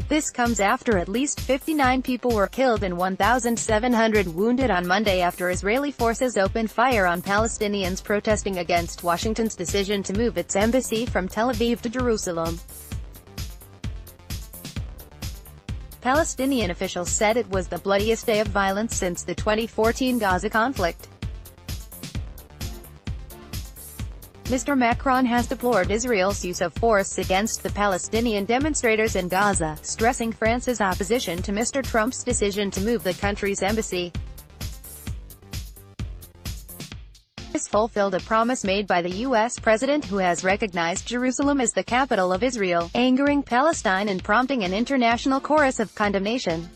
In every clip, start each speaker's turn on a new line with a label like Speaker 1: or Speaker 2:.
Speaker 1: This comes after at least 59 people were killed and 1,700 wounded on Monday after Israeli forces opened fire on Palestinians protesting against Washington's decision to move its embassy from Tel Aviv to Jerusalem. Palestinian officials said it was the bloodiest day of violence since the 2014 Gaza conflict. Mr. Macron has deplored Israel's use of force against the Palestinian demonstrators in Gaza, stressing France's opposition to Mr. Trump's decision to move the country's embassy. This fulfilled a promise made by the U.S. president, who has recognized Jerusalem as the capital of Israel, angering Palestine and prompting an international chorus of condemnation.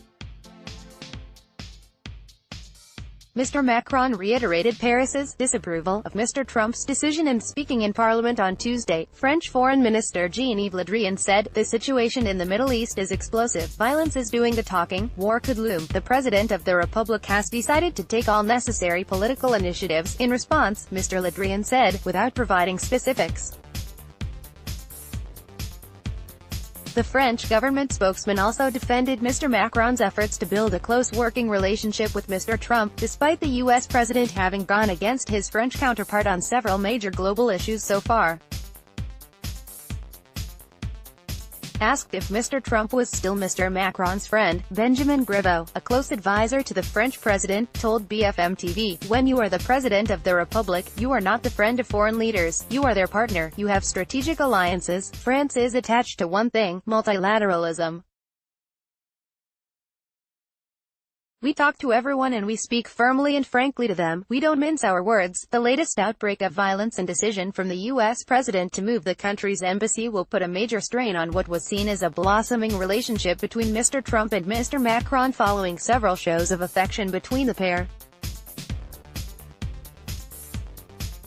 Speaker 1: Mr. Macron reiterated Paris's disapproval of Mr. Trump's decision and speaking in Parliament on Tuesday. French Foreign Minister Jean-Yves Le Drian said, "The situation in the Middle East is explosive. Violence is doing the talking. War could loom. The President of the Republic has decided to take all necessary political initiatives." In response, Mr. Le Drian said, without providing specifics. The French government spokesman also defended Mr. Macron's efforts to build a close working relationship with Mr. Trump, despite the U.S. president having gone against his French counterpart on several major global issues so far. Asked if Mr. Trump was still Mr. Macron's friend, Benjamin Griveaux, a close advisor to the French president, told BFM TV, "When you are the president of the republic, you are not the friend of foreign leaders, you are their partner, you have strategic alliances. France is attached to one thing, multilateralism. We talk to everyone and we speak firmly and frankly to them. We don't mince our words." The latest outbreak of violence and decision from the U.S. president to move the country's embassy will put a major strain on what was seen as a blossoming relationship between Mr. Trump and Mr. Macron following several shows of affection between the pair.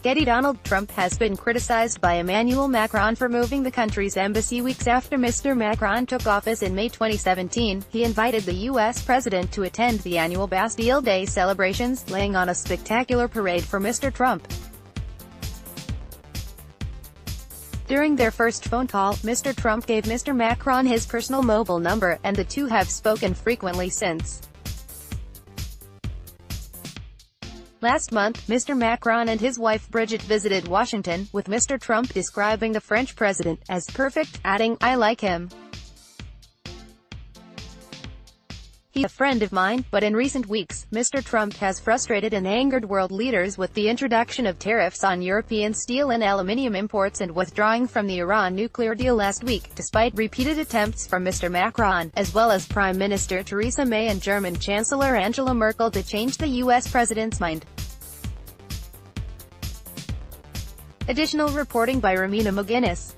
Speaker 1: Getty. Donald Trump has been criticized by Emmanuel Macron for moving the country's embassy weeks after Mr. Macron took office in May 2017. He invited the U.S. president to attend the annual Bastille Day celebrations, laying on a spectacular parade for Mr. Trump. During their first phone call, Mr. Trump gave Mr. Macron his personal mobile number, and the two have spoken frequently since. Last month, Mr. Macron and his wife Brigitte visited Washington, with Mr. Trump describing the French president as perfect, adding, "I like him. He's a friend of mine." But in recent weeks, Mr. Trump has frustrated and angered world leaders with the introduction of tariffs on European steel and aluminium imports and withdrawing from the Iran nuclear deal last week, despite repeated attempts from Mr. Macron, as well as Prime Minister Theresa May and German Chancellor Angela Merkel to change the U.S. president's mind. Additional reporting by Ramina McGuinness.